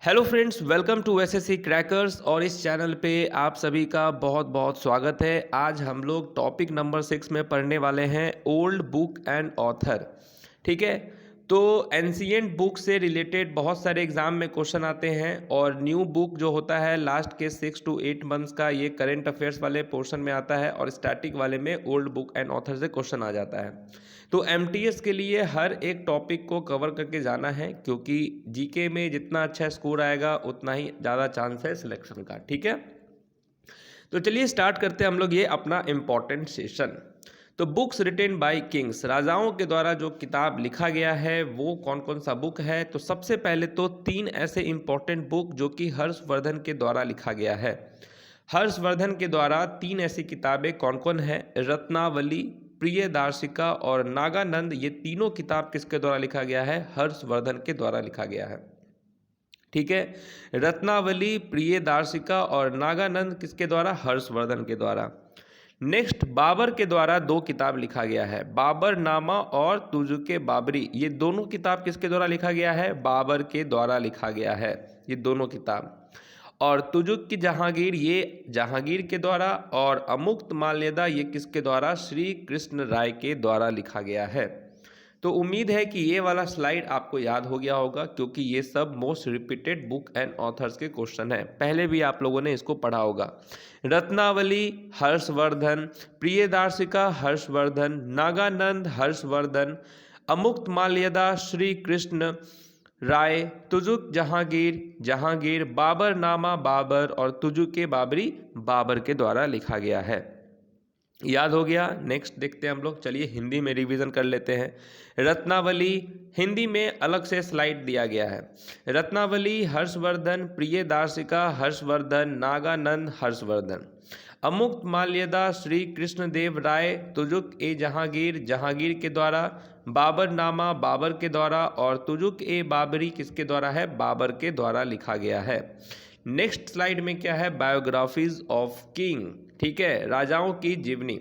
Hello friends, welcome to SSC crackers. और इस channel पे आप सभी का बहुत बहुत स्वागत है। आज हम लोग टॉपिक नंबर 6 में पढ़ने वाले हैं ओल्ड बुक एंड ऑथर। ठीक है, तो एंशिएंट बुक से रिलेटेड बहुत सारे एग्जाम में क्वेश्चन आते हैं और न्यू बुक जो होता है लास्ट के 6 to 8 मंथ्स का, ये करंट अफेयर्स वाले पोर्शन में आता है और स्टैटिक वाले में ओल्ड बुक एंड ऑथर से क्वेश्चन आ जाता है। तो एमटीएस के लिए हर एक टॉपिक को कवर करके जाना है, क्योंकि जीके में जितना अच्छा स्कोर आएगा उतना ही ज़्यादा चांस है सिलेक्शन का। ठीक है, तो चलिए स्टार्ट करते हैं हम लोग ये अपना इम्पॉर्टेंट सेशन। तो बुक्स रिटेन बाय किंग्स, राजाओं के द्वारा जो किताब लिखा गया है वो कौन कौन सा बुक है। तो सबसे पहले तो 3 ऐसे इम्पॉर्टेंट बुक जो कि हर्षवर्धन के द्वारा लिखा गया है। हर्षवर्धन के द्वारा 3 ऐसी किताबें कौन कौन है? रत्नावली, प्रियदार्शिका और नागानंद। ये तीनों किताब किसके द्वारा लिखा गया है? हर्षवर्धन के द्वारा लिखा गया है। ठीक है, रत्नावली, प्रियदार्शिका और नागानंद किसके द्वारा? हर्षवर्धन के द्वारा। नेक्स्ट, बाबर के द्वारा 2 किताब लिखा गया है, बाबर नामा और तुजुके बाबरी। ये दोनों किताब किसके द्वारा लिखा गया है? बाबर के द्वारा लिखा गया है ये दोनों किताब। और तुजुक की जहांगीर, ये जहांगीर के द्वारा। और अमुक्त माल्यदा, ये किसके द्वारा? श्री कृष्ण राय के द्वारा लिखा गया है। तो उम्मीद है कि ये वाला स्लाइड आपको याद हो गया होगा, क्योंकि ये सब most repeated book and authors के क्वेश्चन है, पहले भी आप लोगों ने इसको पढ़ा होगा। रत्नावली हर्षवर्धन, प्रियदार्शिका हर्षवर्धन, नागानंद हर्षवर्धन, अमुक्त माल्यदा श्री कृष्ण राय, तुजुक जहांगीर जहांगीर, बाबर नामा बाबर और तुजुके बाबरी बाबर के द्वारा लिखा गया है। याद हो गया। नेक्स्ट देखते हैं हम लोग। चलिए हिंदी में रिवीजन कर लेते हैं। रत्नावली हिंदी में अलग से स्लाइड दिया गया है। रत्नावली हर्षवर्धन, प्रियदार्शिका हर्षवर्धन, नागानंद हर्षवर्धन, अमुक्त माल्यदा श्री कृष्णदेव राय, तुजुक ए जहांगीर जहांगीर के द्वारा, बाबर नामा बाबर के द्वारा और तुजुक ए बाबरी किसके द्वारा है? बाबर के द्वारा लिखा गया है। नेक्स्ट स्लाइड में क्या है? Biographies of king. ठीक है, राजाओं की जीवनी।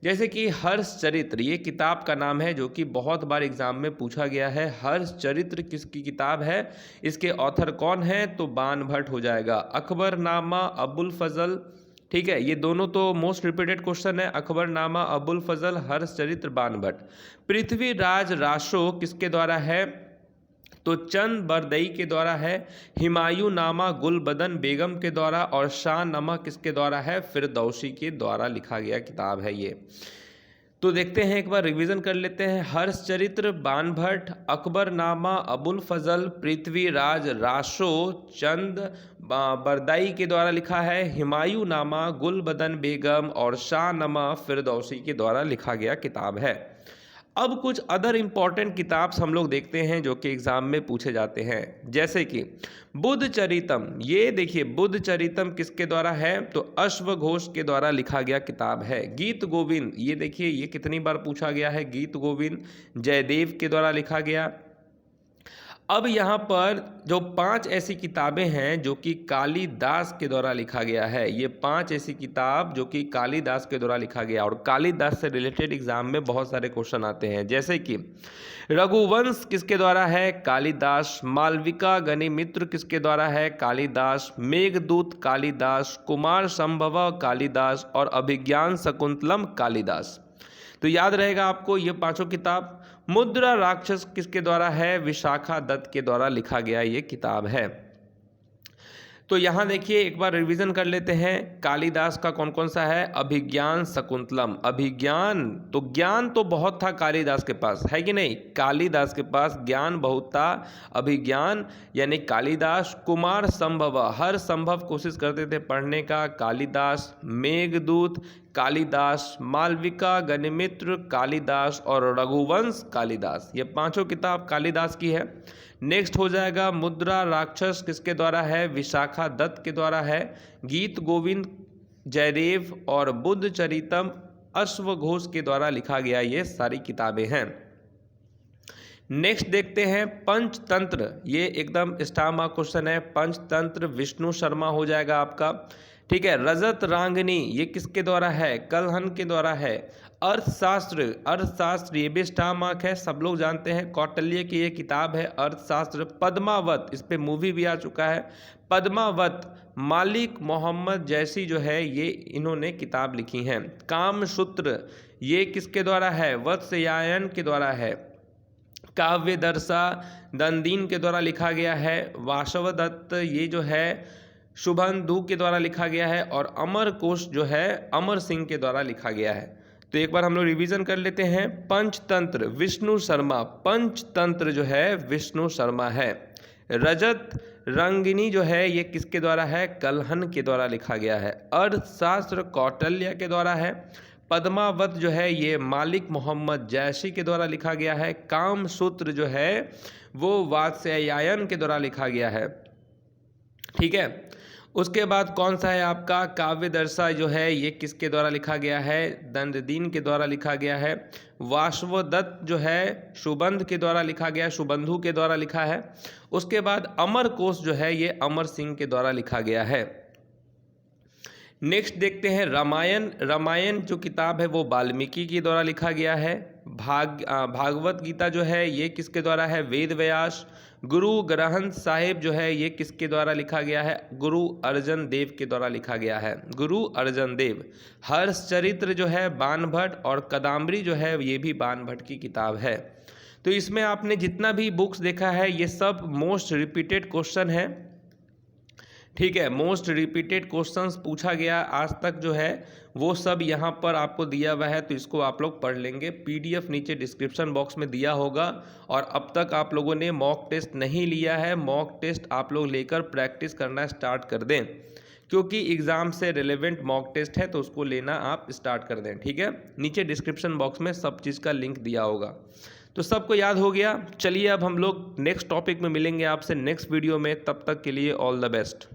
जैसे कि हर्षचरित्र, ये किताब का नाम है जो कि बहुत बार एग्जाम में पूछा गया है। हर्षचरित्र किसकी किताब है? इसके ऑथर कौन है? तो बाण भट्ट हो जाएगा। अकबरनामा अबुल फजल, ठीक है, ये दोनों तो मोस्ट रिपीटेड क्वेश्चन है। अकबरनामा अबुल फजल, हर्षचरित्र बाण भट्ट। पृथ्वीराज रासो किसके द्वारा है? तो चंद बरदई के द्वारा है। हिमायूं नामा गुलबदन बेगम के द्वारा और शाह नामा किसके द्वारा है? फिरदौसी के द्वारा लिखा गया किताब है ये। तो देखते हैं, एक बार रिवीजन कर लेते हैं। हर्षचरित्र बाण भट्ट, अकबरनामा अबुल फजल, पृथ्वीराज रासो चंद बरदाई के द्वारा लिखा है। हिमायूं नामा गुलबदन बेगम और शाह नामा फिरदौसी के द्वारा लिखा गया किताब है। अब कुछ अदर इंपॉर्टेंट किताब्स हम लोग देखते हैं जो कि एग्जाम में पूछे जाते हैं। जैसे कि बुद्ध चरितम, ये देखिए बुद्ध चरितम किसके द्वारा है? तो अश्वघोष के द्वारा लिखा गया किताब है। गीत गोविंद, ये देखिए ये कितनी बार पूछा गया है। गीत गोविंद जयदेव के द्वारा लिखा गया। अब यहाँ पर जो 5 ऐसी किताबें हैं जो कि कालिदास के द्वारा लिखा गया है, ये 5 ऐसी किताब जो कि कालिदास के द्वारा लिखा गया, और कालिदास से रिलेटेड एग्जाम में बहुत सारे क्वेश्चन आते हैं। जैसे कि रघुवंश किसके द्वारा है? कालिदास। मालविका गनिमित्र किसके द्वारा है? कालिदास। मेघदूत कालिदास, कुमार संभव कालिदास और अभिज्ञान शकुंतलम कालिदास। तो याद रहेगा आपको ये 5 किताब। मुद्रा राक्षस किसके द्वारा है? विशाखा दत्त के द्वारा लिखा गया ये किताब है। तो यहाँ देखिए एक बार रिवीजन कर लेते हैं। कालिदास का कौन कौन सा है? अभिज्ञान शकुंतलम। अभिज्ञान, तो ज्ञान तो बहुत था कालिदास के पास, है कि नहीं? कालिदास के पास ज्ञान बहुत था। अभिज्ञान यानी कालिदास। कुमार संभव, हर संभव कोशिश करते थे पढ़ने का, कालिदास। मेघदूत कालिदास, मालविका गनिमित्र कालिदास और रघुवंश कालिदास, ये 5 किताब कालिदास की है। नेक्स्ट हो जाएगा मुद्रा राक्षस किसके द्वारा है? विशाखा दत्त के द्वारा है। गीत गोविंद जयदेव और बुद्ध चरितम अश्वघोष के द्वारा लिखा गया, ये सारी किताबें हैं। नेक्स्ट देखते हैं पंचतंत्र, ये एकदम स्टार मार्क क्वेश्चन है। पंचतंत्र विष्णु शर्मा हो जाएगा आपका। ठीक है। रजत रांगनी ये किसके द्वारा है? कलहन के द्वारा है। अर्थशास्त्र ये भी स्टार मार्क है, सब लोग जानते हैं, कौटिल्य की ये किताब है अर्थशास्त्र। पद्मावत, इस पे मूवी भी आ चुका है। पद्मावत मालिक मोहम्मद जैसी जो है ये इन्होंने किताब लिखी है। कामसूत्र ये किसके द्वारा है? वत्स्यायन के द्वारा है। काव्यदर्शा दंदीन के द्वारा लिखा गया है। वासवदत्त ये जो है शुभंदु के द्वारा लिखा गया है। और अमरकोश जो है अमर सिंह के द्वारा लिखा गया है। तो एक बार हम लोग रिवीजन कर लेते हैं। पंचतंत्र विष्णु शर्मा, पंचतंत्र जो है विष्णु शर्मा है। रजत रंगिनी जो है ये किसके द्वारा है? कलहन के द्वारा लिखा गया है। अर्थशास्त्र कौटिल्य के द्वारा है। पद्मावत जो है ये मालिक मोहम्मद जैशी के द्वारा लिखा गया है। कामसूत्र जो है वो वात्स्यायन के द्वारा लिखा गया है। ठीक है। उसके बाद कौन सा है आपका? काव्यदर्शा जो है ये किसके द्वारा लिखा गया है? दंदीन के द्वारा लिखा गया है। वासवदत्त जो है शुभंद के द्वारा लिखा गया, शुभंधु के द्वारा लिखा है। उसके बाद अमरकोश जो है ये अमर सिंह के द्वारा लिखा गया है। नेक्स्ट देखते हैं रामायण। रामायण जो किताब है वो वाल्मीकि के द्वारा लिखा गया है। भागवत गीता जो है ये किसके द्वारा है? वेद व्यास। गुरु ग्रंथ साहिब जो है ये किसके द्वारा लिखा गया है? गुरु अर्जन देव के द्वारा लिखा गया है। गुरु अर्जन देव। हर्षचरित्र जो है बाणभट्ट, और कदम्बरी जो है ये भी बाणभट्ट की किताब है। तो इसमें आपने जितना भी बुक्स देखा है ये सब मोस्ट रिपीटेड क्वेश्चन है। ठीक है, मोस्ट रिपीटेड क्वेश्चंस पूछा गया आज तक जो है वो सब यहाँ पर आपको दिया हुआ है, तो इसको आप लोग पढ़ लेंगे। पीडीएफ नीचे डिस्क्रिप्शन बॉक्स में दिया होगा। और अब तक आप लोगों ने मॉक टेस्ट नहीं लिया है, मॉक टेस्ट आप लोग लेकर प्रैक्टिस करना स्टार्ट कर दें, क्योंकि एग्ज़ाम से रिलेवेंट मॉक टेस्ट है तो उसको लेना आप स्टार्ट कर दें। ठीक है, नीचे डिस्क्रिप्शन बॉक्स में सब चीज़ का लिंक दिया होगा। तो सबको याद हो गया। चलिए अब हम लोग नेक्स्ट टॉपिक में मिलेंगे आपसे नेक्स्ट वीडियो में। तब तक के लिए ऑल द बेस्ट।